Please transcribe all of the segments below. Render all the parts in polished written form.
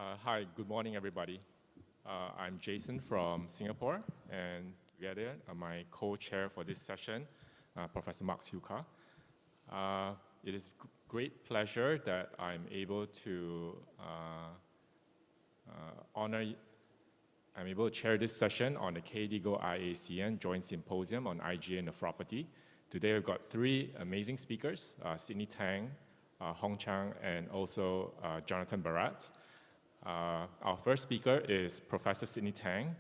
Hi, good morning, everybody. I'm Jason from Singapore, and together, my co-chair for this session, Professor Mark Siuka. It is great pleasure that I'm able to chair this session on the KDIGO-IACN Joint Symposium on IgA Nephropathy. Today, we've got three amazing speakers, Sydney Tang, Hong Zhang, and also Jonathan Barratt. Our first speaker is Professor Sydney Tang.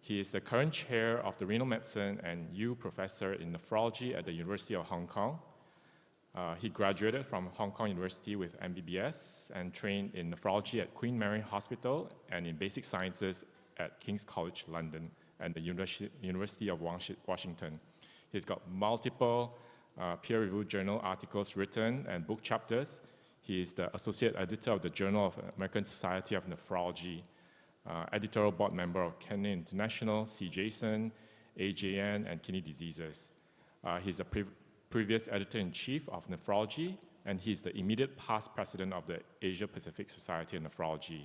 He is the current chair of the Renal Medicine and Yu Professor in Nephrology at the University of Hong Kong. He graduated from Hong Kong University with MBBS and trained in nephrology at Queen Mary Hospital and in basic sciences at King's College London and the University of Washington. He's got multiple peer-reviewed journal articles written and book chapters. He is the associate editor of the Journal of American Society of Nephrology, editorial board member of Kidney International, CJASN, IgAN, and kidney diseases. He's a previous editor-in-chief of nephrology, and he's the immediate past president of the Asia Pacific Society of Nephrology.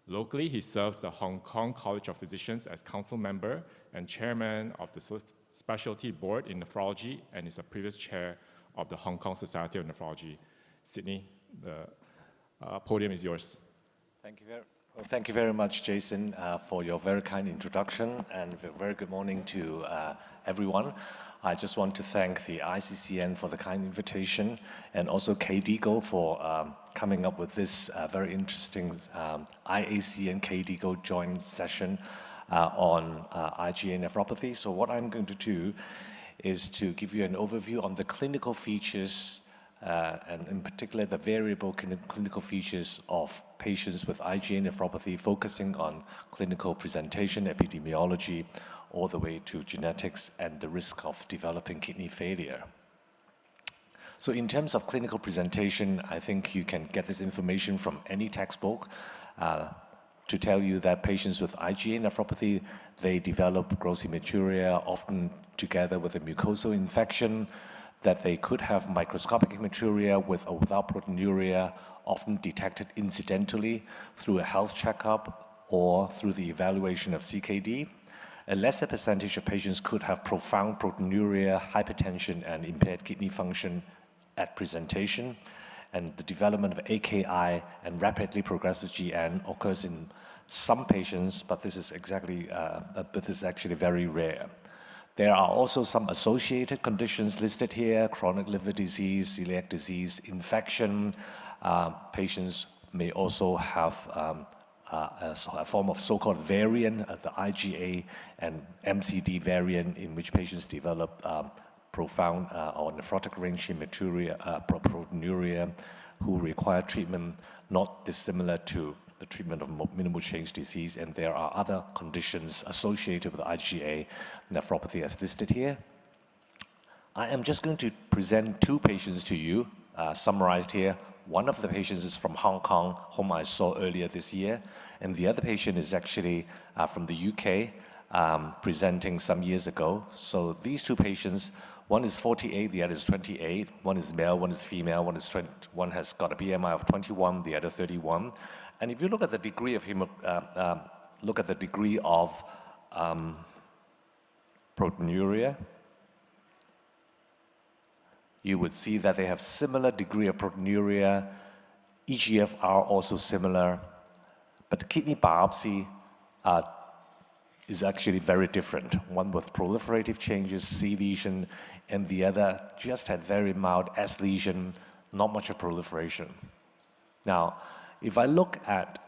Locally, he serves the Hong Kong College of Physicians as council member and chairman of the specialty board in nephrology, and is a previous chair of the Hong Kong Society of Nephrology. Sydney, the podium is yours. Thank you very much, Jason, for your very kind introduction, and a very good morning to everyone. I just want to thank the ICCN for the kind invitation, and also KDIGO for coming up with this very interesting IACN-KDIGO joint session on IgA nephropathy. So what I'm going to do is to give you an overview on the clinical features and in particular the variable clinical features of patients with IgA nephropathy, focusing on clinical presentation, epidemiology, all the way to genetics and the risk of developing kidney failure. So in terms of clinical presentation, I think you can get this information from any textbook to tell you that patients with IgA nephropathy, they develop gross hematuria, often together with a mucosal infection, that they could have microscopic hematuria with or without proteinuria, often detected incidentally through a health checkup or through the evaluation of CKD. A lesser percentage of patients could have profound proteinuria, hypertension, and impaired kidney function at presentation. And the development of AKI and rapidly progressive GN occurs in some patients, but this is actually very rare. There are also some associated conditions listed here: chronic liver disease, celiac disease, infection. Patients may also have a form of so-called variant, the IgA and MCD variant, in which patients develop profound or nephrotic range hematuria, proteinuria, who require treatment not dissimilar to the treatment of minimal change disease, and there are other conditions associated with IgA nephropathy as listed here. I am just going to present two patients to you, summarized here. One of the patients is from Hong Kong, whom I saw earlier this year, and the other patient is actually from the UK, presenting some years ago. So these two patients, one is 48, the other is 28. One is male, one is female, one has got a BMI of 21, the other 31. And if you look at the degree of proteinuria, you would see that they have similar degree of proteinuria, eGFR also similar, but the kidney biopsy is actually very different. One with proliferative changes, C lesion, and the other just had very mild S lesion, not much of proliferation. Now, if I look at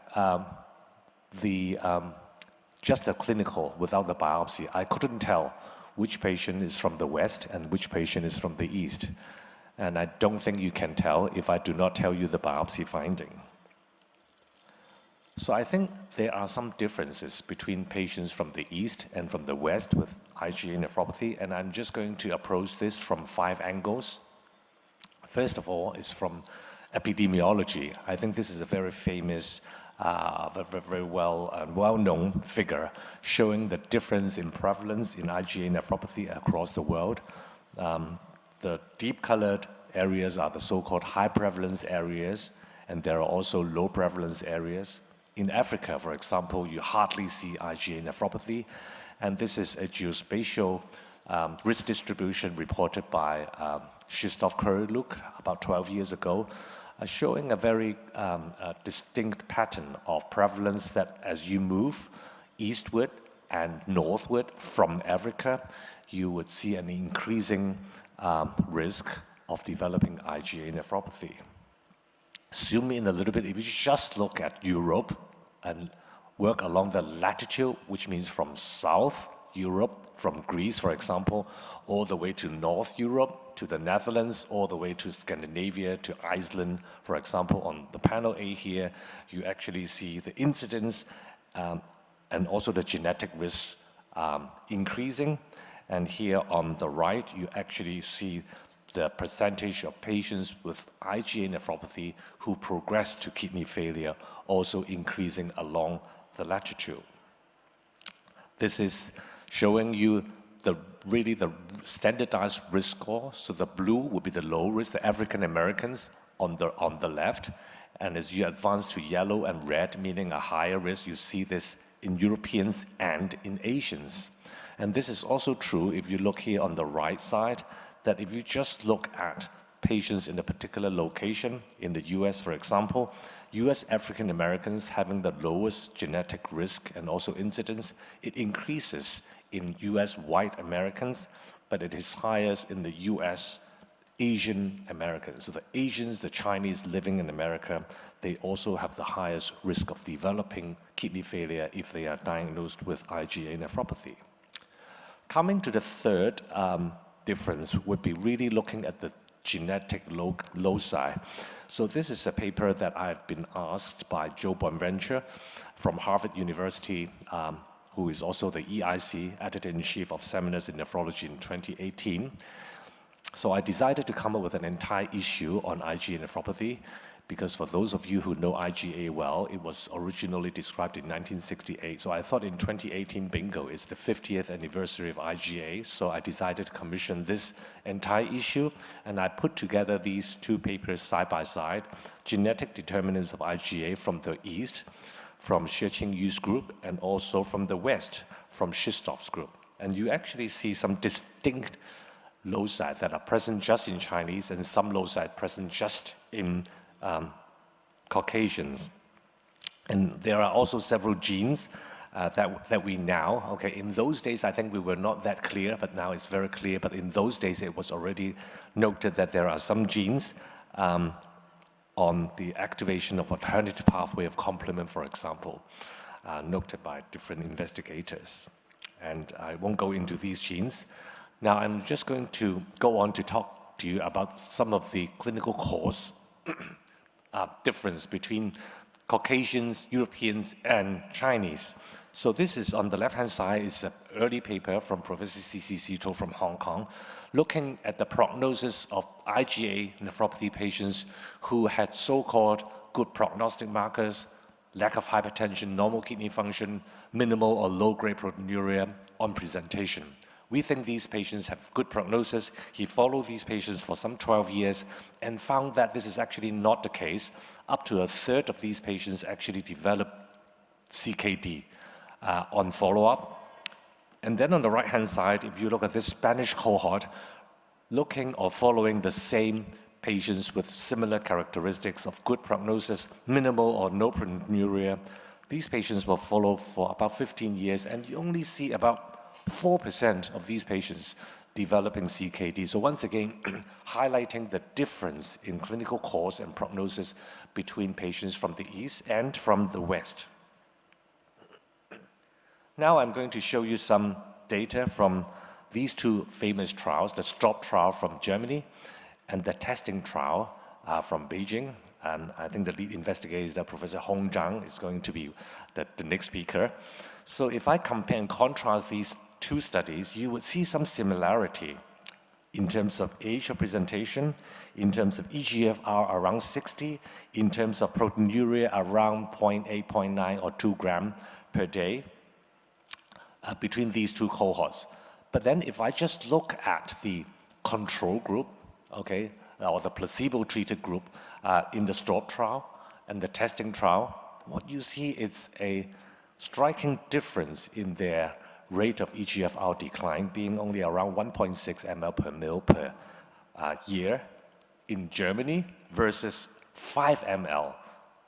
just the clinical without the biopsy, I couldn't tell which patient is from the West and which patient is from the East. And I don't think you can tell if I do not tell you the biopsy finding. So I think there are some differences between patients from the East and from the West with IgA nephropathy, and I'm just going to approach this from 5 angles. First of all is from epidemiology. I think this is a very famous, very well-known figure showing the difference in prevalence in IgA nephropathy across the world. The deep-colored areas are the so-called high prevalence areas, and there are also low prevalence areas. In Africa, for example, you hardly see IgA nephropathy, and this is a geospatial risk distribution reported by Shistov-Kuryluk about 12 years ago, showing a very distinct pattern of prevalence that as you move eastward and northward from Africa, you would see an increasing risk of developing IgA nephropathy. Zoom in a little bit, if you just look at Europe and work along the latitude, which means from South Europe, from Greece, for example, all the way to North Europe, to the Netherlands, all the way to Scandinavia, to Iceland, for example, on the panel A here, you actually see the incidence and also the genetic risks increasing. And here on the right, you actually see the percentage of patients with IgA nephropathy who progress to kidney failure also increasing along the latitude. This is showing you the standardized risk score. So the blue would be the low risk, the African Americans on the left. And as you advance to yellow and red, meaning a higher risk, you see this in Europeans and in Asians. And this is also true if you look here on the right side, that if you just look at patients in a particular location, in the US, for example, US African Americans having the lowest genetic risk and also incidence, it increases in US white Americans, but it is highest in the US Asian Americans. So the Asians, the Chinese living in America, they also have the highest risk of developing kidney failure if they are diagnosed with IgA nephropathy. Coming to the third difference would be really looking at the genetic loci. So this is a paper that I've been asked by Joe Bonventure from Harvard University, who is also the EIC, Editor-in-Chief of Seminars in Nephrology in 2018. So I decided to come up with an entire issue on IgA nephropathy, because for those of you who know IgA well, it was originally described in 1968. So I thought in 2018, bingo, it's the 50th anniversary of IgA. So I decided to commission this entire issue, and I put together these two papers side by side, Genetic Determinants of IgA from the East, from Shih-Ching Yu's group, and also from the West, from Shistov's group. And you actually see some distinct loci that are present just in Chinese and some loci present just in Caucasians. And there are also several genes that we now, okay, in those days I think we were not that clear, but now it's very clear, but in those days it was already noted that there are some genes on the activation of alternative pathway of complement, for example, noted by different investigators. And I won't go into these genes. Now I'm just going to go on to talk to you about some of the clinical cause difference between Caucasians, Europeans, and Chinese. So this is on the left-hand side is an early paper from Professor C.C. Sito from Hong Kong, looking at the prognosis of IgA nephropathy patients who had so-called good prognostic markers, lack of hypertension, normal kidney function, minimal or low-grade proteinuria on presentation. We think these patients have good prognosis. He followed these patients for some 12 years and found that this is actually not the case. Up to a third of these patients actually developed CKD on follow-up. And then on the right-hand side, if you look at this Spanish cohort, looking or following the same patients with similar characteristics of good prognosis, minimal or no proteinuria, these patients were followed for about 15 years, and you only see about 4% of these patients developing CKD. So once again, highlighting the difference in clinical course and prognosis between patients from the East and from the West. Now I'm going to show you some data from these two famous trials, the STOP trial from Germany and the testing trial from Beijing. And I think the lead investigator is Professor Zhang is going to be the next speaker. So if I compare and contrast these two studies, you would see some similarity in terms of age of presentation, in terms of eGFR around 60, in terms of proteinuria around 0.8, 0.9 or 2 gram per day between these two cohorts. But then if I just look at the control group, okay, or the placebo-treated group in the STOP trial and the testing trial, what you see is a striking difference in their rate of eGFR decline, being only around 1.6 ml per mil per year in Germany versus 5 ml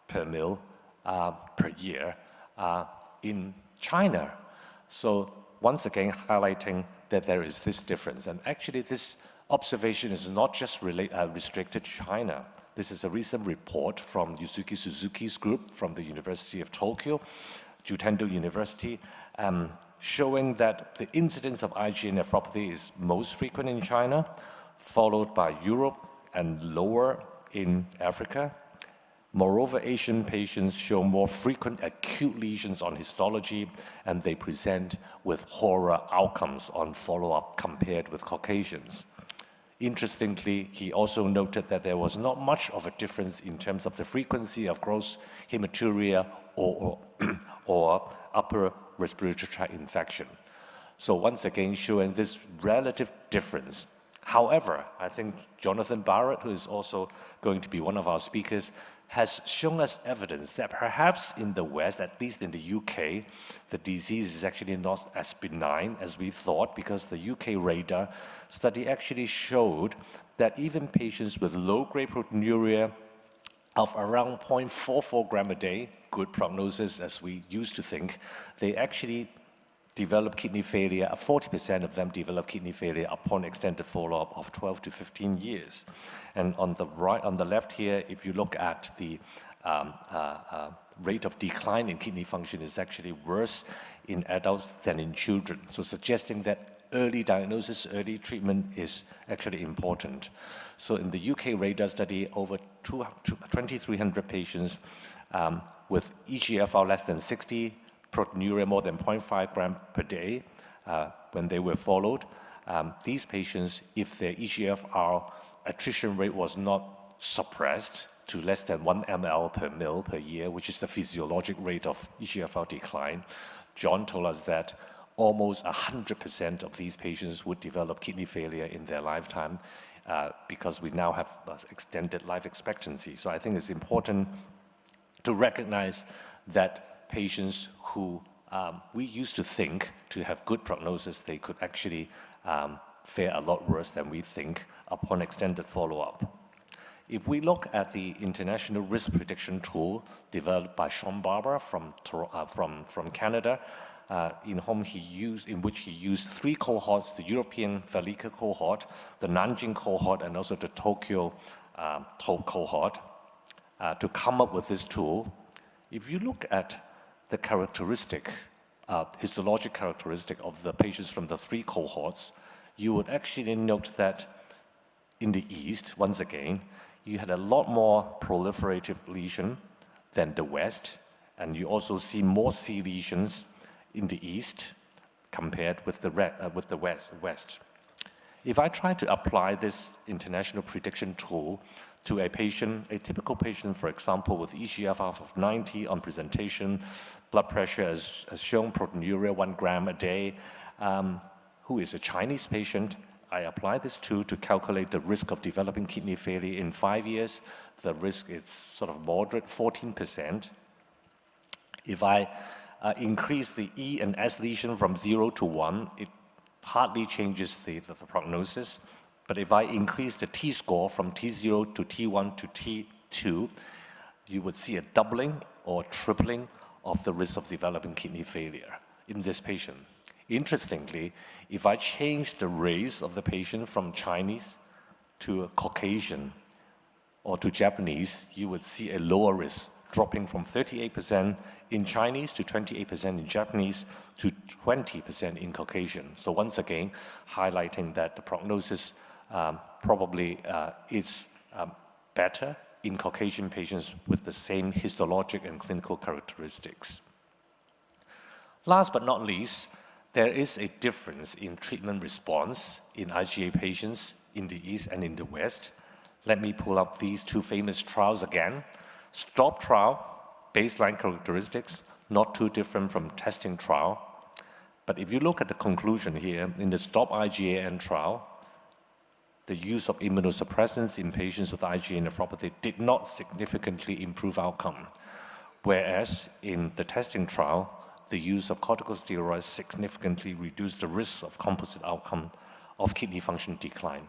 per mil per year in China. So once again, highlighting that there is this difference. And actually, this observation is not just restricted to China. This is a recent report from Yusuke Suzuki's group from the University of Tokyo, Jutendo University, showing that the incidence of IgA nephropathy is most frequent in China, followed by Europe and lower in Africa. Moreover, Asian patients show more frequent acute lesions on histology, and they present with poorer outcomes on follow-up compared with Caucasians. Interestingly, he also noted that there was not much of a difference in terms of the frequency of gross hematuria or upper respiratory tract infection. So once again, showing this relative difference. However, I think Jonathan Barratt, who is also going to be one of our speakers, has shown us evidence that perhaps in the West, at least in the UK, the disease is actually not as benign as we thought, because the UK RADAR study actually showed that even patients with low-grade proteinuria of around 0.44 gram a day, good prognosis as we used to think, they actually develop kidney failure. 40% of them develop kidney failure upon extended follow-up of 12 to 15 years. And on the right, on the left here, if you look at the rate of decline in kidney function, is actually worse in adults than in children. So suggesting that early diagnosis, early treatment is actually important. So in the UK RADAR study, over 2,300 patients with eGFR less than 60, proteinuria more than 0.5 gram per day, when they were followed, these patients, if their eGFR attrition rate was not suppressed to less than 1 ml per mil per year, which is the physiologic rate of eGFR decline, John told us that almost 100% of these patients would develop kidney failure in their lifetime, because we now have extended life expectancy. So I think it's important to recognize that patients who we used to think to have good prognosis, they could actually fare a lot worse than we think upon extended follow-up. If we look at the international risk prediction tool developed by Sean Barber from Canada, in which he used 3 cohorts: the European Valika cohort, the Nanjing cohort, and also the Tokyo cohort, to come up with this tool. If you look at the histologic characteristic of the patients from the 3 cohorts, you would actually note that in the East, once again, you had a lot more proliferative lesion than the West, and you also see more C lesions in the East compared with the West. If I try to apply this international prediction tool to a patient, a typical patient, for example, with eGFR of 90 on presentation, blood pressure as shown, proteinuria 1 gram a day, who is a Chinese patient, I apply this tool to calculate the risk of developing kidney failure in 5 years. The risk is sort of moderate, 14%. If I increase the E and S lesion from 0 to 1, it hardly changes the prognosis. But if I increase the T-score from T0 to T1 to T2, you would see a doubling or tripling of the risk of developing kidney failure in this patient. Interestingly, if I change the race of the patient from Chinese to Caucasian or to Japanese, you would see a lower risk, dropping from 38% in Chinese to 28% in Japanese to 20% in Caucasian. So once again, highlighting that the prognosis probably is better in Caucasian patients with the same histologic and clinical characteristics. Last but not least, there is a difference in treatment response in IgA patients in the East and in the West. Let me pull up these 2 famous trials again. STOP trial, baseline characteristics, not too different from testing trial. But if you look at the conclusion here, in the STOP IgAN trial, the use of immunosuppressants in patients with IgA nephropathy did not significantly improve outcome. whereas in the testing trial, the use of corticosteroids significantly reduced the risks of composite outcome of kidney function decline.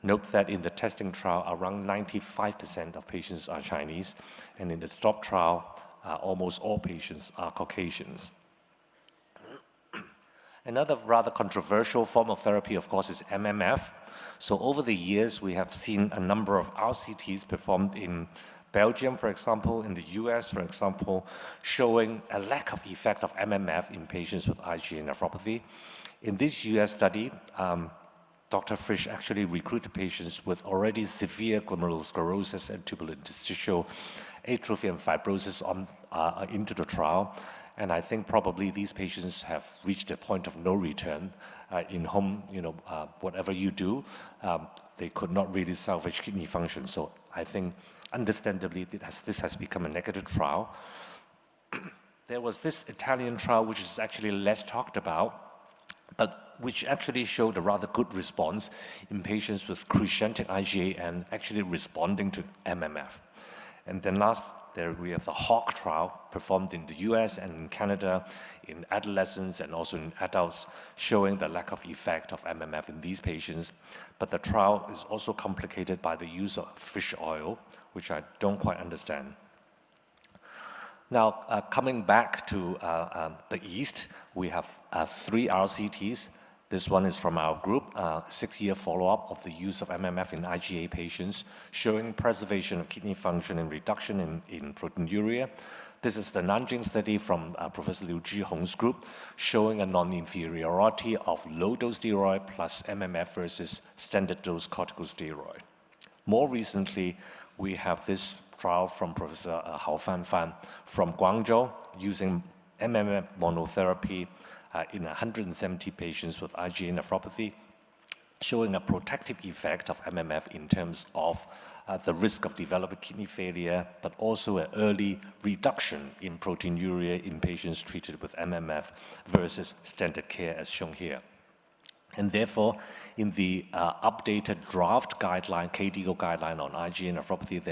Note that in the testing trial, around 95% of patients are Chinese, and in the STOP trial, almost all patients are Caucasians. Another rather controversial form of therapy, of course, is MMF. So over the years, we have seen a number of RCTs performed in Belgium, for example, in the US, for example, showing a lack of effect of MMF in patients with IgA nephropathy. In this US study, Dr. Frisch actually recruited patients with already severe glomerulosclerosis and tubulointerstitial atrophy and fibrosis into the trial. And I think probably these patients have reached a point of no return. In home, whatever you do, they could not really salvage kidney function. So I think, understandably, this has become a negative trial. There was this Italian trial, which is actually less talked about, but which actually showed a rather good response in patients with crescentic IgAN actually responding to MMF. And then there we have the HAWK trial performed in the US and in Canada in adolescents and also in adults, showing the lack of effect of MMF in these patients. But the trial is also complicated by the use of fish oil, which I don't quite understand. Now, coming back to the East, we have 3 RCTs. This one is from our group, 6-year follow-up of the use of MMF in IgA patients, showing preservation of kidney function and reduction in proteinuria. This is the Nanjing study from Professor Liu Zhihong's group, showing a non-inferiority of low-dose steroid plus MMF versus standard-dose corticosteroid. More recently, we have this trial from Professor Hao Fan from Guangzhou, using MMF monotherapy in 170 patients with IgA nephropathy, showing a protective effect of MMF in terms of the risk of developing kidney failure, but also an early reduction in proteinuria in patients treated with MMF versus standard care as shown here. And therefore, in the updated draft guideline, KDIGO guideline on IgA nephropathy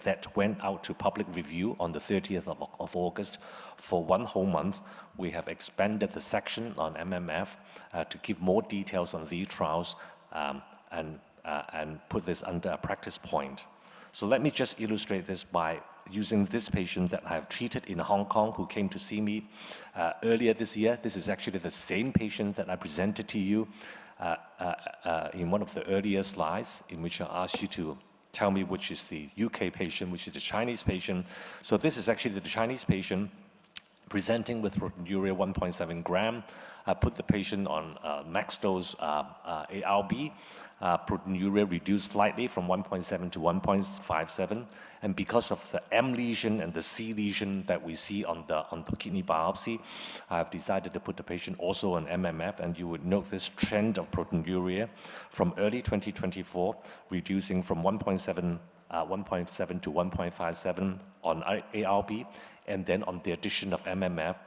that went out to public review on the 30th of August for 1 whole month, we have expanded the section on MMF to give more details on these trials and put this under a practice point. So let me just illustrate this by using this patient that I have treated in Hong Kong who came to see me earlier this year. This is actually the same patient that I presented to you in one of the earlier slides, in which I asked you to tell me which is the UK patient, which is the Chinese patient. So this is actually the Chinese patient presenting with proteinuria 1.7 gram. I put the patient on max dose ARB. Proteinuria reduced slightly from 1.7 to 1.57. And because of the M lesion and the C lesion that we see on the kidney biopsy, I have decided to put the patient also on MMF. And you would note this trend of proteinuria from early 2024, reducing from 1.7 to 1.57 on ARB, and then on the addition of MMF,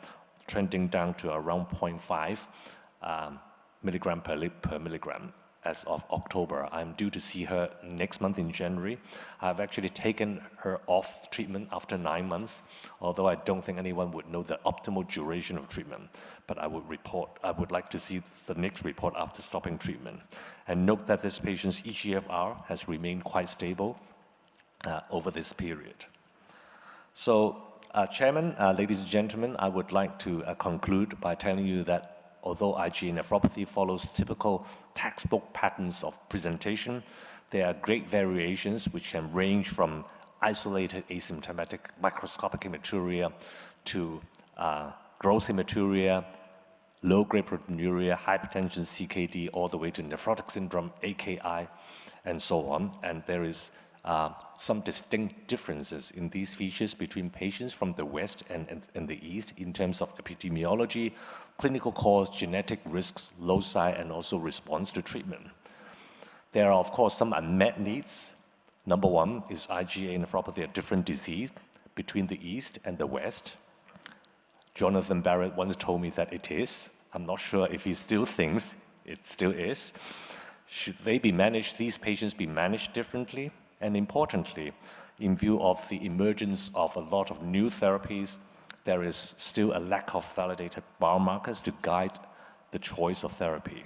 trending down to around 0.5 milligram per milligram. As of October, I'm due to see her next month in January. I've actually taken her off treatment after 9 months, although I don't think anyone would know the optimal duration of treatment. But I would like to see the next report after stopping treatment. And note that this patient's eGFR has remained quite stable over this period. So, Chairman, ladies and gentlemen, I would like to conclude by telling you that although IgA nephropathy follows typical textbook patterns of presentation, there are great variations which can range from isolated asymptomatic microscopic hematuria to gross hematuria, low-grade proteinuria, hypertension, CKD, all the way to nephrotic syndrome, AKI, and so on. And there is some distinct differences in these features between patients from the West and the East in terms of epidemiology, clinical cause, genetic risks, loci, and also response to treatment. There are, of course, some unmet needs. Number one is IgA nephropathy, a different disease between the East and the West. Jonathan Barratt once told me that it is. I'm not sure if he still thinks it still is. Should they be managed, these patients be managed differently? And importantly, in view of the emergence of a lot of new therapies, there is still a lack of validated biomarkers to guide the choice of therapy.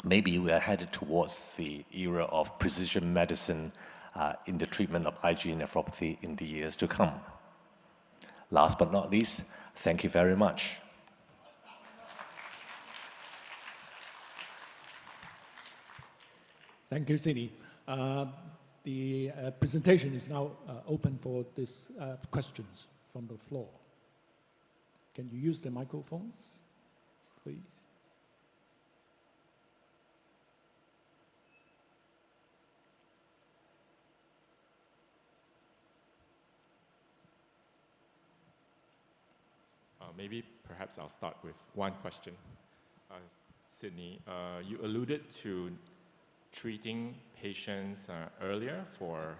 Maybe we are headed towards the era of precision medicine in the treatment of IgA nephropathy in the years to come. Last but not least, thank you very much. Thank you, Sydney. The presentation is now open for this questions from the floor. Can you use the microphones, please? Maybe perhaps I'll start with one question. Sydney, you alluded to treating patients earlier for,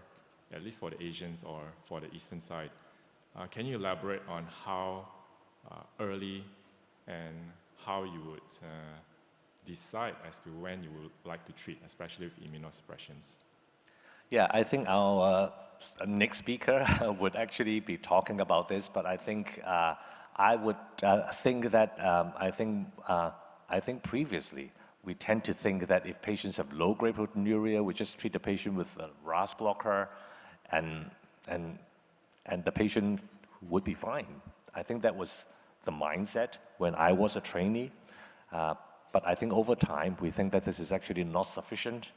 at least for the Asians or for the Eastern side. Can you elaborate on how early and how you would decide as to when you would like to treat, especially with immunosuppressions? Yeah, I think our next speaker would actually be talking about this, but I think I would think that I think previously we tend to think that if patients have low-grade proteinuria, we just treat the patient with a RAS blocker, and the patient would be fine. I think that was the mindset when I was a trainee, but I think over time we think that this is actually not sufficient,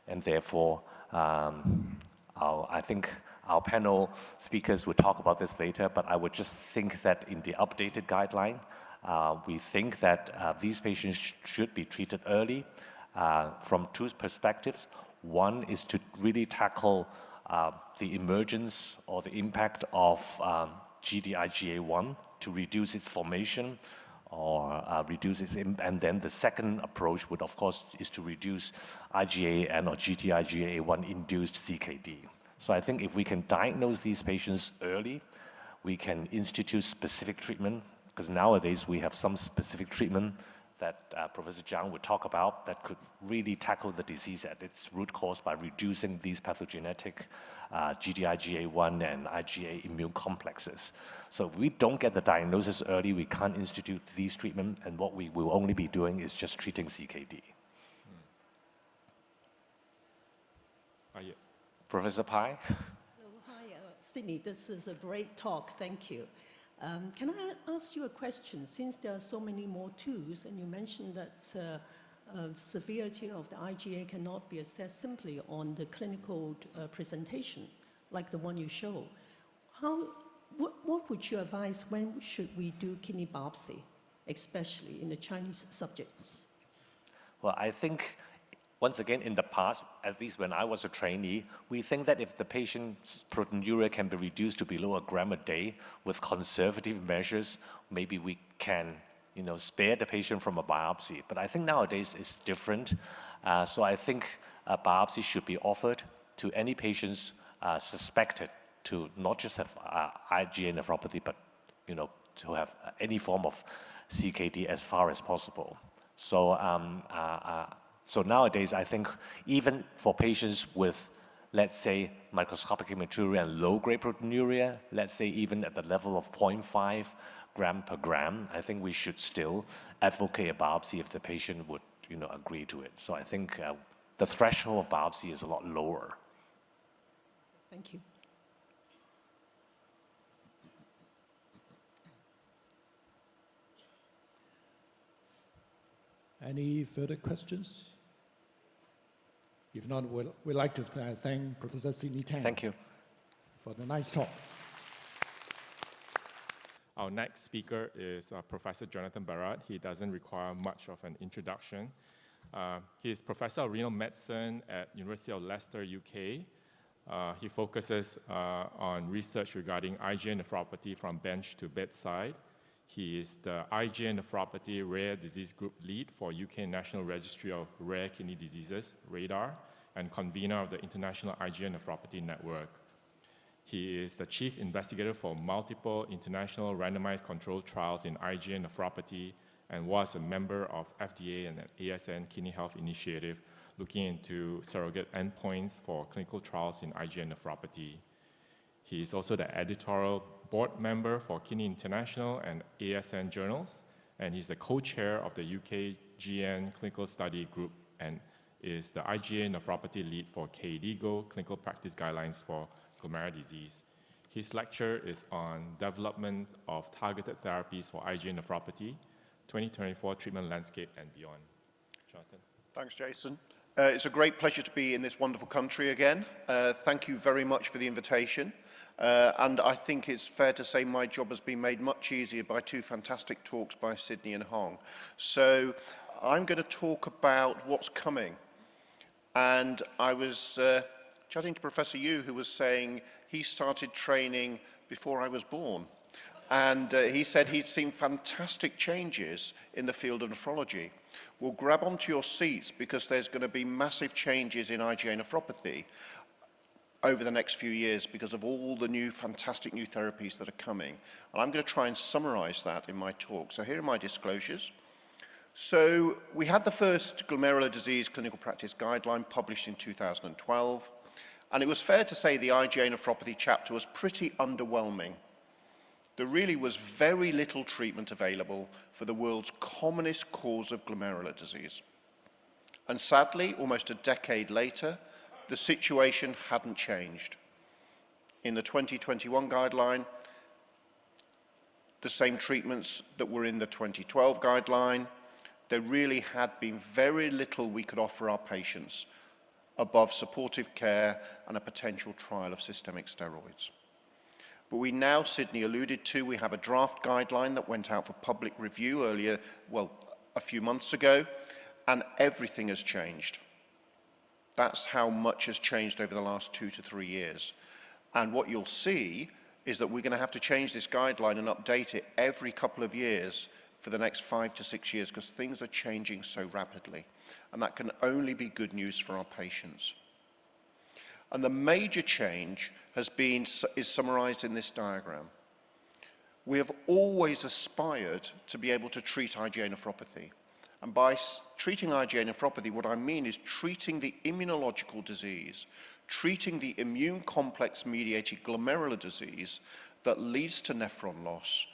and therefore I think our panel speakers will talk about this later, but I would just think that in the updated guideline, we think that these patients should be treated early from two perspectives. One is to really tackle the emergence or the impact of Gd-IgA1 to reduce its formation or reduce its and then the second approach would, of course, is to reduce IgAN or Gd-IgA1 induced CKD. So I think if we can diagnose these patients early, we can institute specific treatment, because nowadays we have some specific treatment that Professor Zhang would talk about that could really tackle the disease at its root cause by reducing these pathogenic Gd-IgA1 and IgA immune complexes. So if we don't get the diagnosis early, we can't institute these treatment, and what we will only be doing is just treating CKD. Yeah. Professor Pai? Hello, hi, Sydney. This is a great talk. Thank you. Can I ask you a question? Since there are so many more tools, and you mentioned that the severity of the IgA cannot be assessed simply on the clinical presentation, like the one you show. What would you advise? When should we do kidney biopsy, especially in the Chinese subjects? Well, I think once again, in the past, at least when I was a trainee, we think that if the patient's proteinuria can be reduced to below a gram a day with conservative measures, maybe we can, spare the patient from a biopsy. But I think nowadays it's different. So I think a biopsy should be offered to any patients suspected to not just have IgA nephropathy, but to have any form of CKD as far as possible. So nowadays, I think even for patients with, let's say, microscopic hematuria and low-grade proteinuria, let's say even at the level of 0.5 gram per gram, I think we should still advocate a biopsy if the patient would, agree to it. So I think the threshold of biopsy is a lot lower. Thank you. Any further questions? If not, we'd like to thank Professor Sydney Tang. Thank you for the nice talk. Our next speaker is Professor Jonathan Barratt. He doesn't require much of an introduction. He is Professor of Renal Medicine at University of Leicester, UK. He focuses on research regarding IgA nephropathy from bench to bedside. He is the IgA Nephropathy Rare Disease Group Lead for UK National Registry of Rare Kidney Diseases, RADAR, and convener of the International IgA Nephropathy Network. He is the chief investigator for multiple international randomized controlled trials in IgA nephropathy and was a member of FDA and ASN Kidney Health Initiative looking into surrogate endpoints for clinical trials in IgA nephropathy. He is also the editorial board member for Kidney International and ASN journals, and he's the co-chair of the UK GN Clinical Study Group and is the IgA Nephropathy lead for KDIGO Clinical Practice Guidelines for glomerular disease. His lecture is on development of targeted therapies for IgA nephropathy, 2024 treatment landscape and beyond. Jonathan. Thanks, Jason. It's a great pleasure to be in this wonderful country again. Thank you very much for the invitation. And I think it's fair to say my job has been made much easier by two fantastic talks by Sydney and Hong. So I'm going to talk about what's coming. And I was chatting to Professor Yu, who was saying he started training before I was born. And he said he'd seen fantastic changes in the field of nephrology. Well, grab onto your seats because there's going to be massive changes in IgA nephropathy over the next few years because of all the new, fantastic new therapies that are coming. And I'm going to try and summarize that in my talk. So here are my disclosures. So we had the first glomerular disease clinical practice guideline published in 2012. And it was fair to say the IgA nephropathy chapter was pretty underwhelming. There really was very little treatment available for the world's commonest cause of glomerular disease. And sadly, almost a decade later, the situation hadn't changed. In the 2021 guideline, the same treatments that were in the 2012 guideline, there really had been very little we could offer our patients above supportive care and a potential trial of systemic steroids. But we now, Sydney alluded to, we have a draft guideline that went out for public review earlier, well, a few months ago, and everything has changed. That's how much has changed over the last 2 to 3 years. And what you'll see is that we're going to have to change this guideline and update it every couple of years for the next 5 to 6 years because things are changing so rapidly. And that can only be good news for our patients. And the major change is summarized in this diagram. We have always aspired to be able to treat IgA nephropathy. And by treating IgA nephropathy, what I mean is treating the immunological disease, treating the immune complex-mediated glomerular disease that leads to nephron loss,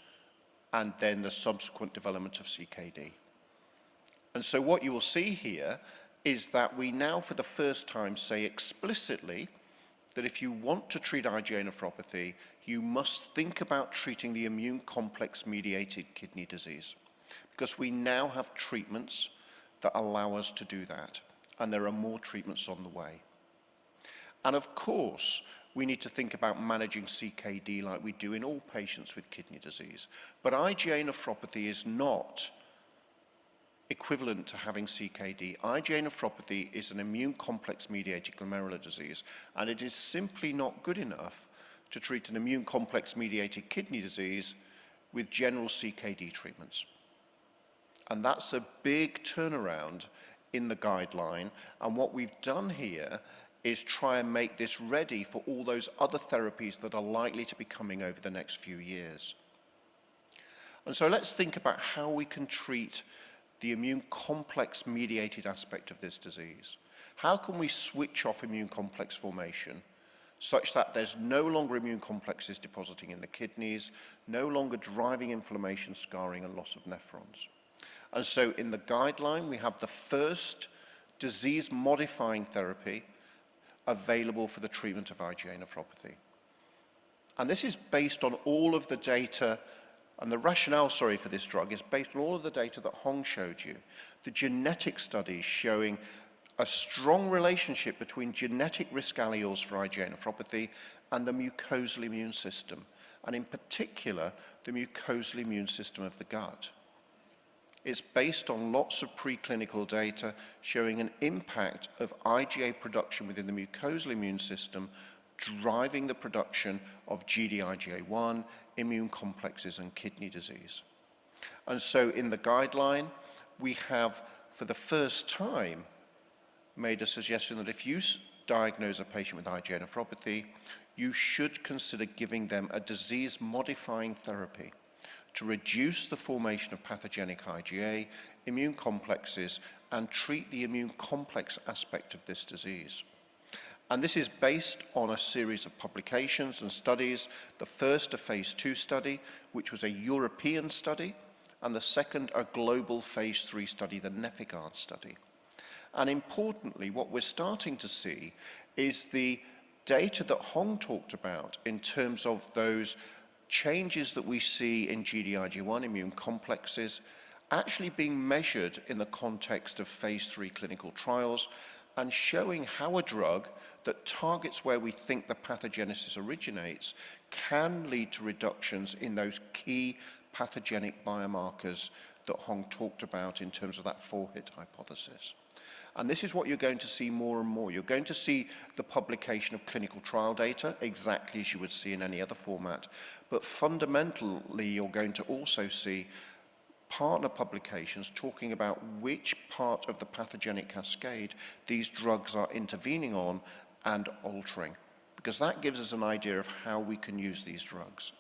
and then the subsequent development of CKD. And so what you will see here is that we now, for the first time, say explicitly that if you want to treat IgA nephropathy, you must think about treating the immune complex-mediated kidney disease. Because we now have treatments that allow us to do that. And there are more treatments on the way. And of course, we need to think about managing CKD like we do in all patients with kidney disease. But IgA nephropathy is not equivalent to having CKD. IgA nephropathy is an immune complex-mediated glomerular disease, and it is simply not good enough to treat an immune complex-mediated kidney disease with general CKD treatments. And that's a big turnaround in the guideline, and what we've done here is try and make this ready for all those other therapies that are likely to be coming over the next few years. And so let's think about how we can treat the immune complex mediated aspect of this disease. How can we switch off immune complex formation such that there's no longer immune complexes depositing in the kidneys, no longer driving inflammation, scarring, and loss of nephrons? And so in the guideline, we have the first disease-modifying therapy available for the treatment of IgA nephropathy. And this is based on all of the data, and the rationale, for this drug is based on all of the data that Hong showed you. The genetic studies showing a strong relationship between genetic risk alleles for IgA nephropathy and the mucosal immune system, and in particular, the mucosal immune system of the gut. It's based on lots of preclinical data showing an impact of IgA production within the mucosal immune system, driving the production of Gd-IgA1, immune complexes, and kidney disease. And so in the guideline, we have, for the first time, made a suggestion that if you diagnose a patient with IgA nephropathy, you should consider giving them a disease-modifying therapy to reduce the formation of pathogenic IgA, immune complexes, and treat the immune complex aspect of this disease. And this is based on a series of publications and studies. The first, a phase 2 study, which was a European study, and the second, a global phase 3 study, the NEFIGARD study. And importantly, what we're starting to see is the data that Hong talked about in terms of those changes that we see in Gd-IgA1 immune complexes actually being measured in the context of phase 3 clinical trials and showing how a drug that targets where we think the pathogenesis originates can lead to reductions in those key pathogenic biomarkers that Hong talked about in terms of that 4-hit hypothesis. And this is what you're going to see more and more. You're going to see the publication of clinical trial data, exactly as you would see in any other format. But fundamentally, you're going to also see partner publications talking about which part of the pathogenic cascade these drugs are intervening on and altering, because that gives us an idea of how we can use these drugs.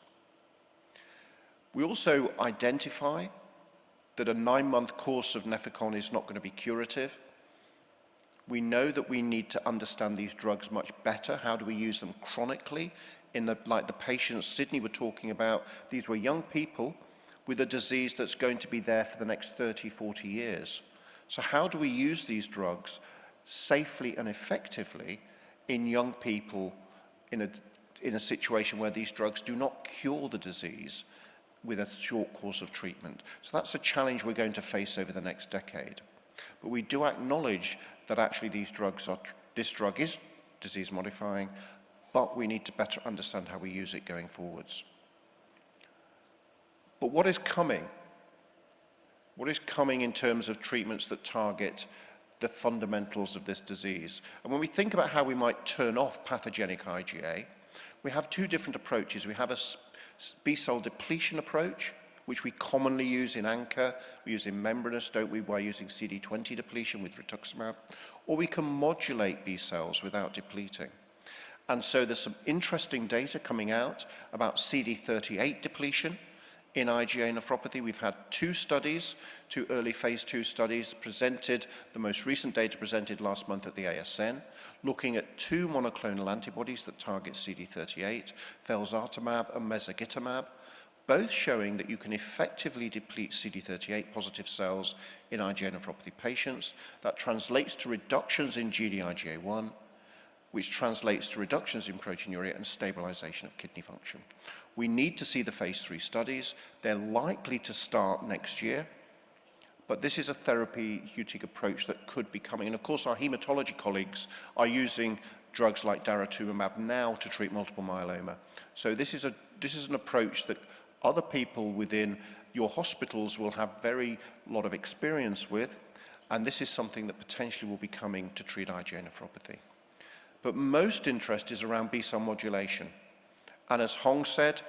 We also identify that a 9-month course of Nefecon is not going to be curative. We know that we need to understand these drugs much better. How do we use them chronically? Like the patients Sydney were talking about, these were young people with a disease that's going to be there for the next 30, 40 years. So how do we use these drugs safely and effectively in young people in a situation where these drugs do not cure the disease with a short course of treatment? So that's a challenge we're going to face over the next decade. But we do acknowledge that actually this drug is disease modifying, but we need to better understand how we use it going forwards. But what is coming? What is coming in terms of treatments that target the fundamentals of this disease? And when we think about how we might turn off pathogenic IgA, we have 2 different approaches. We have a B-cell depletion approach, which we commonly use in ANCHOR. We use in membranous, don't we, by using CD20 depletion with rituximab. Or we can modulate B cells without depleting. And so there's some interesting data coming out about CD38 depletion in IgA nephropathy. We've had 2 studies, 2 early phase 2 studies presented, the most recent data presented last month at the ASN, looking at 2 monoclonal antibodies that target CD38, felzartamab and mezagitamab, both showing that you can effectively deplete CD38 positive cells in IgA nephropathy patients. That translates to reductions in Gd-IgA1, which translates to reductions in proteinuria and stabilization of kidney function. We need to see the phase 3 studies. They're likely to start next year, but this is a therapeutic approach that could be coming. And of course, our hematology colleagues are using drugs like daratumumab now to treat multiple myeloma. So this is an approach that other people within your hospitals will have very lot of experience with, and this is something that potentially will be coming to treat IgA nephropathy. But most interest is around B-cell modulation. And as Hong said,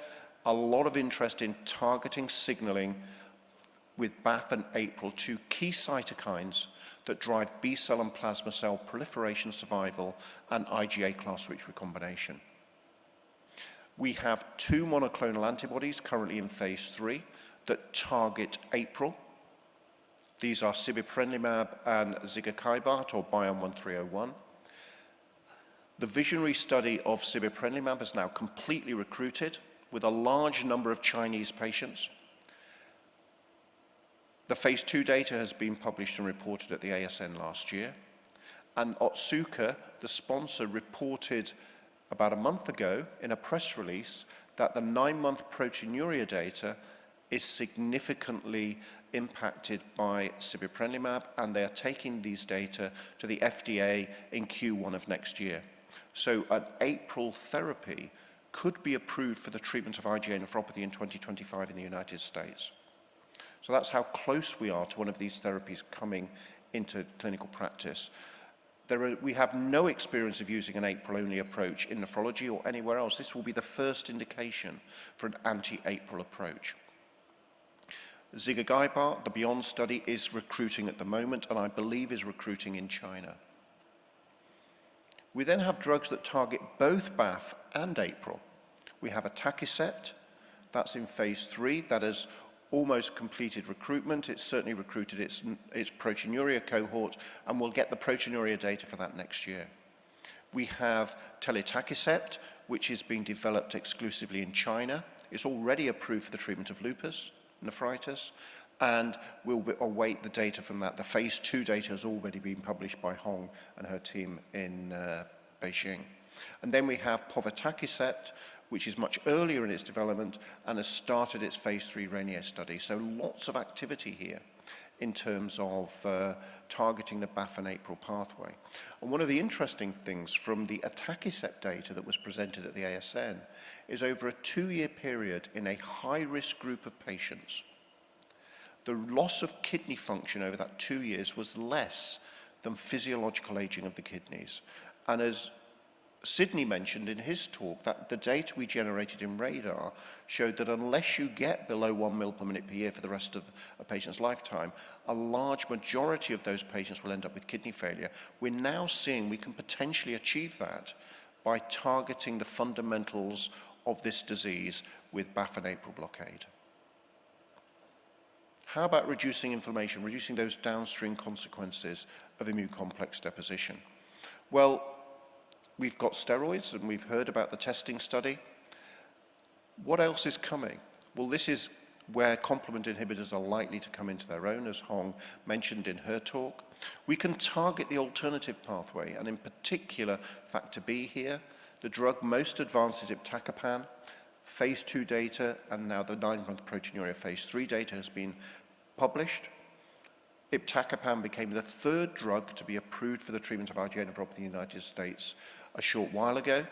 a lot of interest in targeting signaling with BAFF and APRIL, 2 key cytokines that drive B-cell and plasma cell proliferation, survival, and IgA class switch recombination. We have 2 monoclonal antibodies currently in phase 3 that target APRIL. These are sibeprenlimab and zigakibart, or BION-1301. The visionary study of sibeprenlimab is now completely recruited with a large number of Chinese patients. The phase 2 data has been published and reported at the ASN last year. And Otsuka, the sponsor, reported about a month ago in a press release that the 9-month proteinuria data is significantly impacted by sibeprenlimab, and they are taking these data to the FDA in Q1 of next year. So an APRIL therapy could be approved for the treatment of IgA nephropathy in 2025 in the United States. So that's how close we are to one of these therapies coming into clinical practice. We have no experience of using an APRIL-only approach in nephrology or anywhere else. This will be the first indication for an anti-APRIL approach. Zigakibart, the BEYOND study, is recruiting at the moment, and I believe is recruiting in China. We then have drugs that target both BAFF and APRIL. We have atacicept, that's in phase 3, that has almost completed recruitment. It's certainly recruited its proteinuria cohort, and we'll get the proteinuria data for that next year. We have telitacicept, which is being developed exclusively in China. It's already approved for the treatment of lupus nephritis, and we'll await the data from that. The phase 2 data has already been published by Hong and her team in Beijing. And then we have povetacicept, which is much earlier in its development and has started its phase 3 RAINIER study. So lots of activity here in terms of targeting the BAFF and APRIL pathway. And one of the interesting things from the atacicept data that was presented at the ASN is over a 2-year period in a high-risk group of patients, the loss of kidney function over that 2 years was less than physiological aging of the kidneys. And as Sydney mentioned in his talk, that the data we generated in RADAR showed that unless you get below 1 ml per minute per year for the rest of a patient's lifetime, a large majority of those patients will end up with kidney failure. We're now seeing we can potentially achieve that by targeting the fundamentals of this disease with BAFF and APRIL blockade. How about reducing inflammation, reducing those downstream consequences of immune complex deposition? Well, we've got steroids, and we've heard about the testing study. What else is coming? Well, this is where complement inhibitors are likely to come into their own, as Hong mentioned in her talk. We can target the alternative pathway, and in particular, factor B here. The drug most advanced is iptacopan. Phase 2 data, and now the 9-month proteinuria phase 3 data has been published. Iptacopan became the 3rd drug to be approved for the treatment of IgA nephropathy in the United States a short while ago.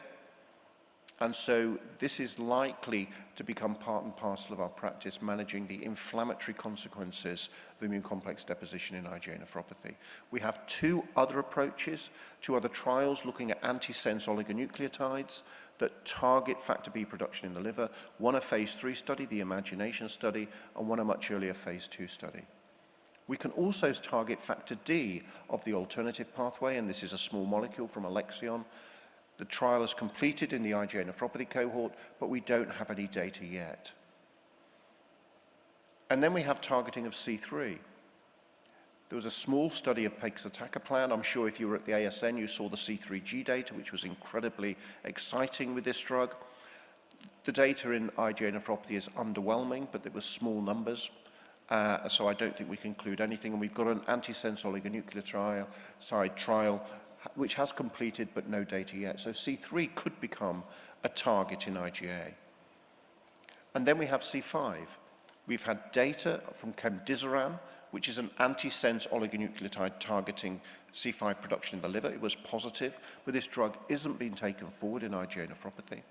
And so this is likely to become part and parcel of our practice, managing the inflammatory consequences of immune complex deposition in IgA nephropathy. We have 2 other approaches, 2 other trials looking at antisense oligonucleotides that target factor B production in the liver, one a phase 3 study, the IMAGINATION study, and one a much earlier phase 2 study. We can also target factor D of the alternative pathway, and this is a small molecule from Alexion. The trial is completed in the IgA nephropathy cohort, but we don't have any data yet. And then we have targeting of C3. There was a small study of pegcetacoplan. I'm sure if you were at the ASN, you saw the C3G data, which was incredibly exciting with this drug. The data in IgA nephropathy is underwhelming, but it was small numbers. So I don't think we can conclude anything. And we've got an antisense oligonucleotide trial, which has completed, but no data yet. So C3 could become a target in IgA. And then we have C5. We've had data from cemdisiran, which is an antisense oligonucleotide targeting C5 production in the liver. It was positive, but this drug isn't being taken forward in IgA nephropathy.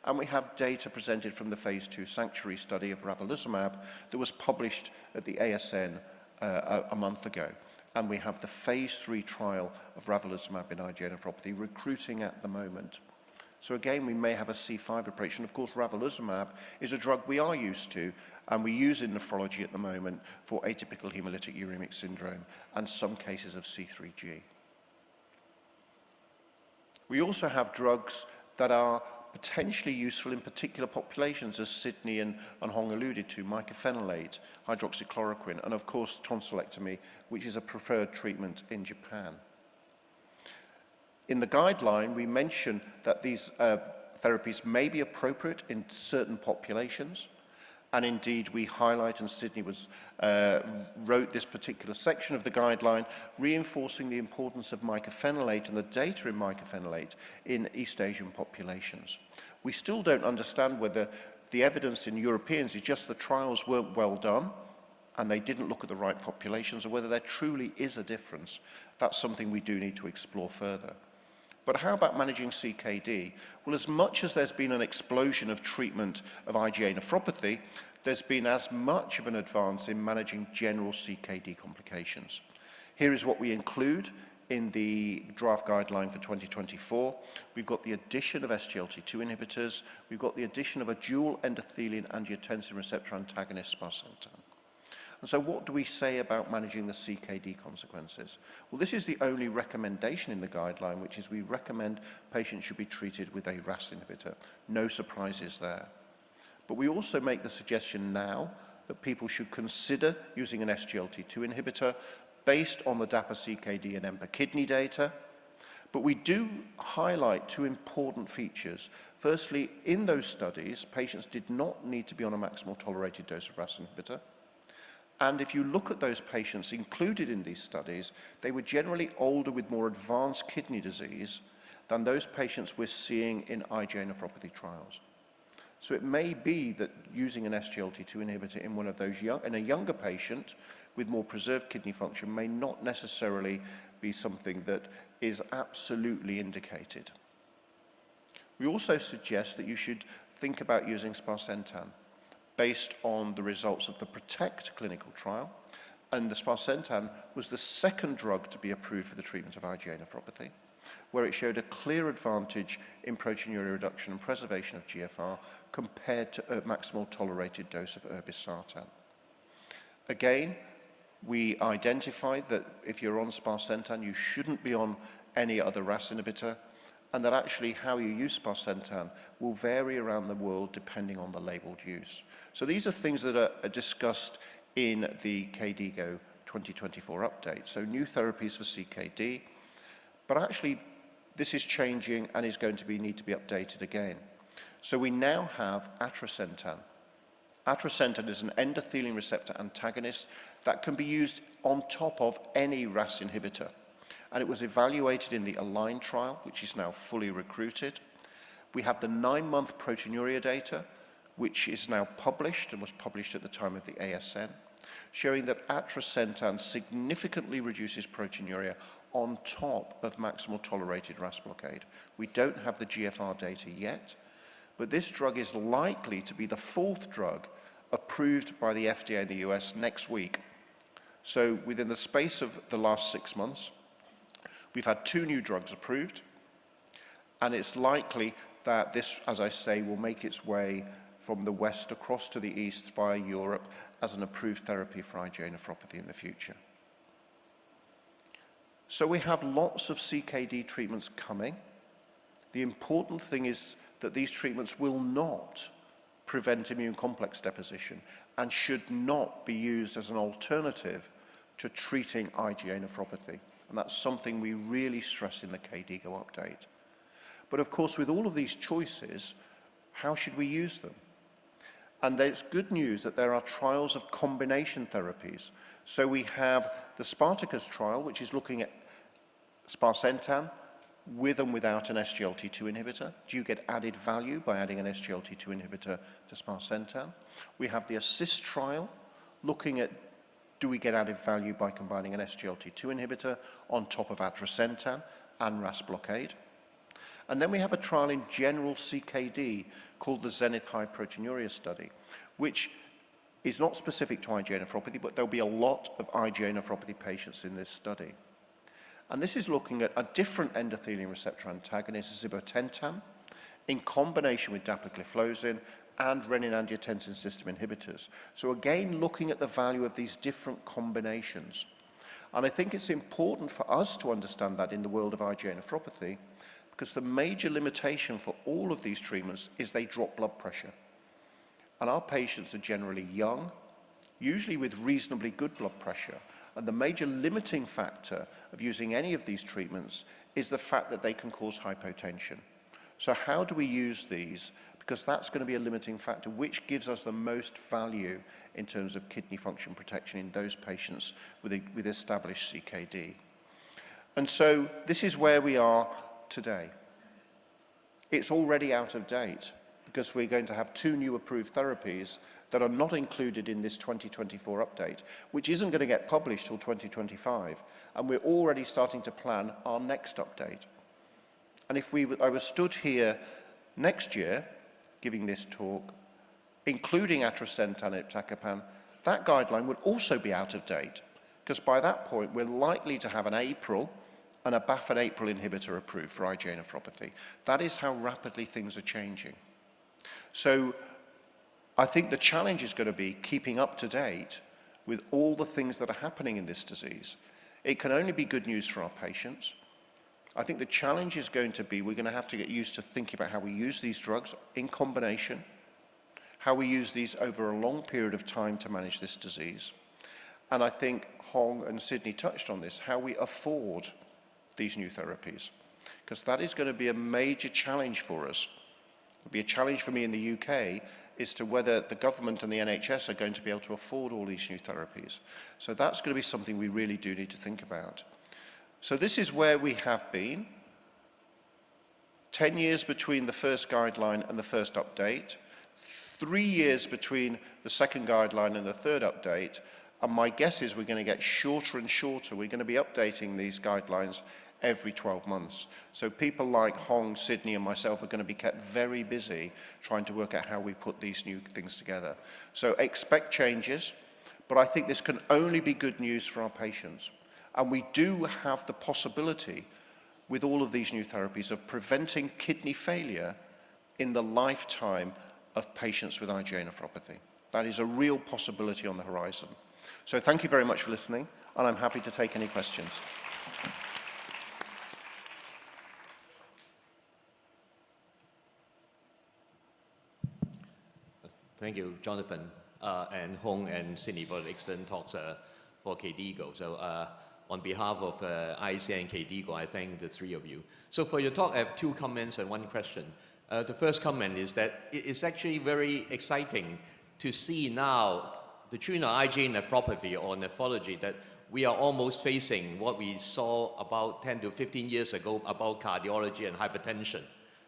And we have data presented from the phase 2 Sanctuary study of ravulizumab that was published at the ASN a month ago. And we have the phase 3 trial of ravulizumab in IgA nephropathy recruiting at the moment. So again, we may have a C5 approach. And of course, ravulizumab is a drug we are used to, and we use in nephrology at the moment for atypical hemolytic uremic syndrome and some cases of C3G. We also have drugs that are potentially useful in particular populations, as Sydney and Hong alluded to, mycophenolate, hydroxychloroquine, and of course tonsillectomy, which is a preferred treatment in Japan. In the guideline, we mention that these therapies may be appropriate in certain populations, and indeed we highlight, and Sydney wrote this particular section of the guideline, reinforcing the importance of mycophenolate and the data in mycophenolate in East Asian populations. We still don't understand whether the evidence in Europeans is just the trials weren't well done and they didn't look at the right populations, or whether there truly is a difference. That's something we do need to explore further. But how about managing CKD? Well, as much as there's been an explosion of treatment of IgA nephropathy, there's been as much of an advance in managing general CKD complications. Here is what we include in the draft guideline for 2024. We've got the addition of SGLT2 inhibitors. We've got the addition of a dual endothelin angiotensin receptor antagonist, sparsentan. And so what do we say about managing the CKD consequences? Well, this is the only recommendation in the guideline, which is we recommend patients should be treated with a RAS inhibitor. No surprises there. But we also make the suggestion now that people should consider using an SGLT2 inhibitor based on the DAPA-CKD and EMPA kidney data, But we do highlight two important features. Firstly, in those studies, patients did not need to be on a maximal tolerated dose of RAS inhibitor. And if you look at those patients included in these studies, they were generally older with more advanced kidney disease than those patients we're seeing in IgA nephropathy trials. So it may be that using an SGLT2 inhibitor in one of those in a younger patient with more preserved kidney function may not necessarily be something that is absolutely indicated. We also suggest that you should think about using sparsentan based on the results of the PROTECT clinical trial, and the sparsentan was the second drug to be approved for the treatment of IgA nephropathy, where it showed a clear advantage in proteinuria reduction and preservation of GFR compared to a maximal tolerated dose of irbesartan. Again, we identified that if you're on sparsentan, you shouldn't be on any other RAS inhibitor, and that actually how you use sparsentan will vary around the world depending on the labeled use. So these are things that are discussed in the KDIGO 2024 update. So new therapies for CKD, but actually this is changing and is going to need to be updated again. So we now have atrasentan. Atrasentan is an endothelin receptor antagonist that can be used on top of any RAS inhibitor. And it was evaluated in the ALIGN trial, which is now fully recruited. We have the 9-month proteinuria data, which is now published and was published at the time of the ASN, showing that atrasentan significantly reduces proteinuria on top of maximal tolerated RAS blockade. We don't have the GFR data yet, but this drug is likely to be the 4th drug approved by the FDA in the US next week. So within the space of the last 6 months, we've had 2 new drugs approved, and it's likely that this, as I say, will make its way from the west across to the east via Europe as an approved therapy for IgA nephropathy in the future. So we have lots of CKD treatments coming. The important thing is that these treatments will not prevent immune complex deposition and should not be used as an alternative to treating IgA nephropathy. And that's something we really stress in the KDIGO update. But of course, with all of these choices, how should we use them? And there's good news that there are trials of combination therapies. So we have the Spartacus trial, which is looking at sparsentan with and without an SGLT2 inhibitor. Do you get added value by adding an SGLT2 inhibitor to sparsentan? We have the ASSIST trial looking at do we get added value by combining an SGLT2 inhibitor on top of atrasentan and RAS blockade? And then we have a trial in general CKD called the Zenith High Proteinuria Study, which is not specific to IgA nephropathy, but there'll be a lot of IgA nephropathy patients in this study. And this is looking at a different endothelin receptor antagonist, zibotentan, in combination with dapagliflozin and renin-angiotensin system inhibitors. So again, looking at the value of these different combinations. And I think it's important for us to understand that in the world of IgA nephropathy, because the major limitation for all of these treatments is they drop blood pressure. And our patients are generally young, usually with reasonably good blood pressure. And the major limiting factor of using any of these treatments is the fact that they can cause hypotension. So how do we use these? Because that's going to be a limiting factor, which gives us the most value in terms of kidney function protection in those patients with established CKD. And so this is where we are today. It's already out of date because we're going to have 2 new approved therapies that are not included in this 2024 update, which isn't going to get published till 2025. And we're already starting to plan our next update. And if I was stood here next year giving this talk, including atrasentan and iptacopan, that guideline would also be out of date, because by that point we're likely to have an APRIL and a BAFF and APRIL inhibitor approved for IgA nephropathy. That is how rapidly things are changing. So I think the challenge is going to be keeping up to date with all the things that are happening in this disease. It can only be good news for our patients. I think the challenge is going to be we're going to have to get used to thinking about how we use these drugs in combination, how we use these over a long period of time to manage this disease. And I think Hong and Sydney touched on this, how we afford these new therapies. because that is going to be a major challenge for us. It'll be a challenge for me in the UK as to whether the government and the NHS are going to be able to afford all these new therapies. So that's going to be something we really do need to think about. So this is where we have been. 10 years between the first guideline and the first update, 3 years between the second guideline and the third update, and my guess is we're going to get shorter and shorter. We're going to be updating these guidelines every 12 months. So people like Hong, Sydney, and myself are going to be kept very busy trying to work out how we put these new things together. So expect changes, but I think this can only be good news for our patients. And we do have the possibility with all of these new therapies of preventing kidney failure in the lifetime of patients with IgA nephropathy. That is a real possibility on the horizon. So thank you very much for listening, and I'm happy to take any questions. Thank you, Jonathan, and Hong and Sydney for the excellent talks for KDIGO. So on behalf of IACN-KDIGO, I thank the three of you. So for your talk, I have two comments and one question. The first comment is that it's actually very exciting to see now the treatment of IgA nephropathy or nephrology that we are almost facing what we saw about 10 to 15 years ago about cardiology and hypertension.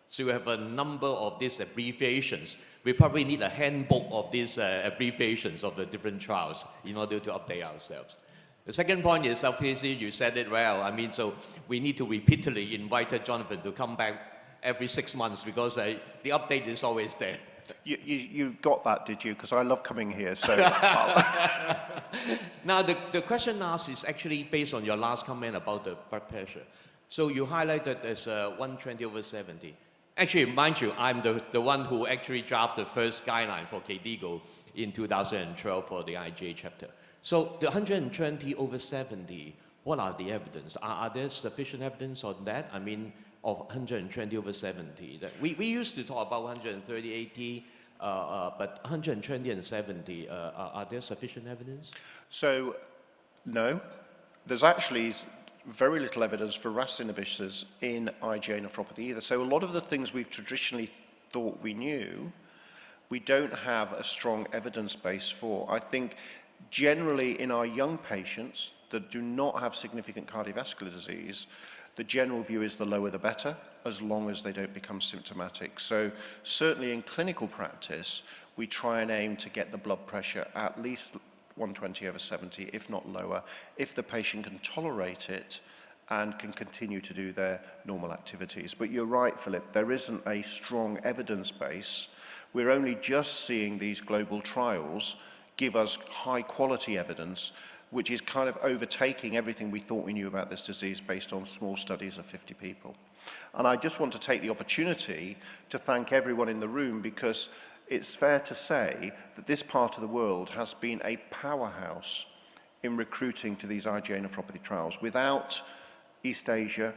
So we have a number of these abbreviations. We probably need a handbook of these abbreviations of the different trials in order to update ourselves. The second point is, obviously, you said it well. I mean, so we need to repeatedly invite Jonathan to come back every 6 months because the update is always there. You got that, did you? Because I love coming here. So Now, the question asked is actually based on your last comment about the blood pressure. So you highlighted as 120/70. Actually, mind you, I'm the one who actually drafted the first guideline for KDIGO in 2012 for the IgA chapter. So the 120/70, what are the evidence? Are there sufficient evidence on that? I mean, of 120/70. That we used to talk about 130/80, but 120 and 70, are there sufficient evidence? So, no. There's actually very little evidence for RAS inhibitors in IgA nephropathy either. So a lot of the things we've traditionally thought we knew, we don't have a strong evidence base for. I think generally in our young patients that do not have significant cardiovascular disease, the general view is the lower the better, as long as they don't become symptomatic. So certainly in clinical practice, we try and aim to get the blood pressure at least 120/70, if not lower, if the patient can tolerate it and can continue to do their normal activities. But you're right, Philip, there isn't a strong evidence base. We're only just seeing these global trials give us high quality evidence, which is kind of overtaking everything we thought we knew about this disease based on small studies of 50 people. And I just want to take the opportunity to thank everyone in the room, because it's fair to say that this part of the world has been a powerhouse in recruiting to these IgA nephropathy trials. Without East Asia,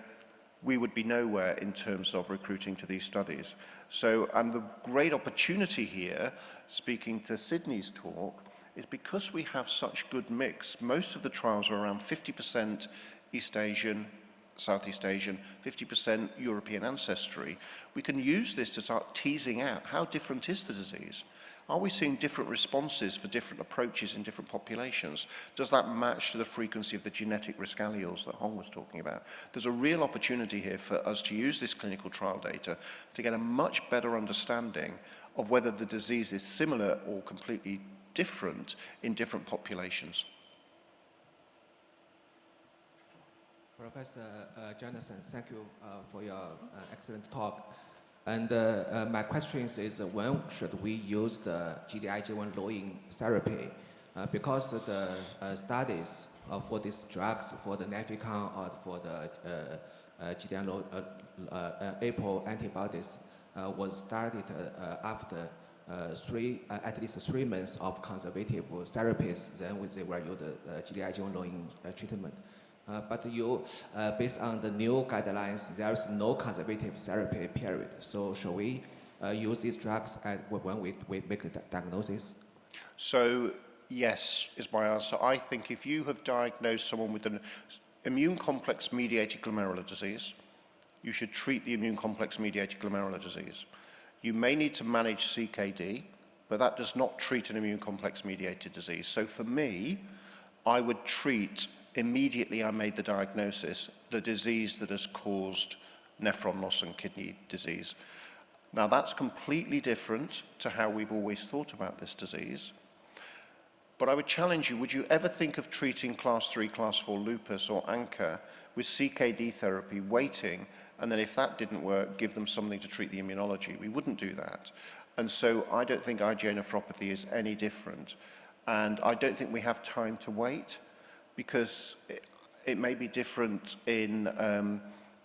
we would be nowhere in terms of recruiting to these studies. So, and the great opportunity here, speaking to Sydney's talk, is because we have such good mix. Most of the trials are around 50% East Asian, Southeast Asian, 50% European ancestry. We can use this to start teasing out how different is the disease. Are we seeing different responses for different approaches in different populations? Does that match to the frequency of the genetic risk alleles that Hong was talking about? There's a real opportunity here for us to use this clinical trial data to get a much better understanding of whether the disease is similar or completely different in different populations. Professor Jonathan, thank you for your excellent talk. And my question is when should we use the Gd-IgA1 lowering therapy? Because the studies for these drugs, for the Nefecon or for the Gd-IgA1 APO antibodies, was started after at least 3 months of conservative therapies. Then they were used Gd-IgA1 lowering treatment. But based on the new guidelines, there is no conservative therapy period. So should we use these drugs when we make a diagnosis? So yes, is my answer. I think if you have diagnosed someone with an immune complex mediated glomerular disease, you should treat the immune complex mediated glomerular disease. You may need to manage CKD, but that does not treat an immune complex mediated disease. So for me, I would treat, immediately I made the diagnosis, the disease that has caused nephron loss and kidney disease. Now that's completely different to how we've always thought about this disease. But I would challenge you, would you ever think of treating class 3, class 4 lupus or ANCA with CKD therapy, waiting, and then if that didn't work, give them something to treat the immunology? We wouldn't do that. And so I don't think IgA nephropathy is any different. And I don't think we have time to wait, because it may be different in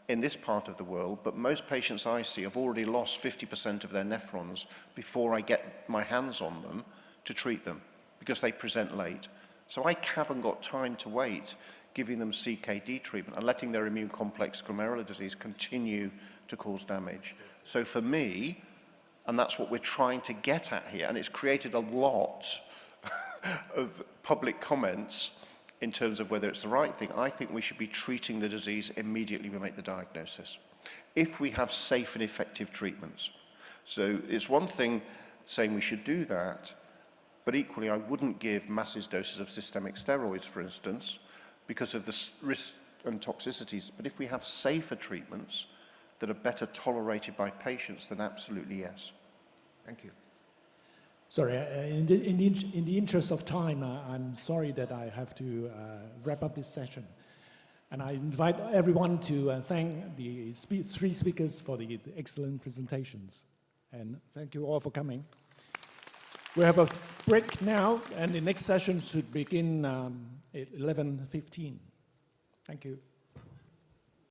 this part of the world, but most patients I see have already lost 50% of their nephrons before I get my hands on them to treat them, because they present late. So I haven't got time to wait giving them CKD treatment and letting their immune complex glomerular disease continue to cause damage. So for me, and that's what we're trying to get at here, and it's created a lot of public comments in terms of whether it's the right thing. I think we should be treating the disease immediately we make the diagnosis, if we have safe and effective treatments. So it's one thing saying we should do that, but equally I wouldn't give massive doses of systemic steroids, for instance, because of the risks and toxicities. But if we have safer treatments that are better tolerated by patients, then absolutely yes. Thank you. Sorry, in the interest of time, I'm sorry that I have to wrap up this session. And I invite everyone to thank the three speakers for the excellent presentations. And thank you all for coming. We have a break now, and the next session should begin at 11:15. Thank you.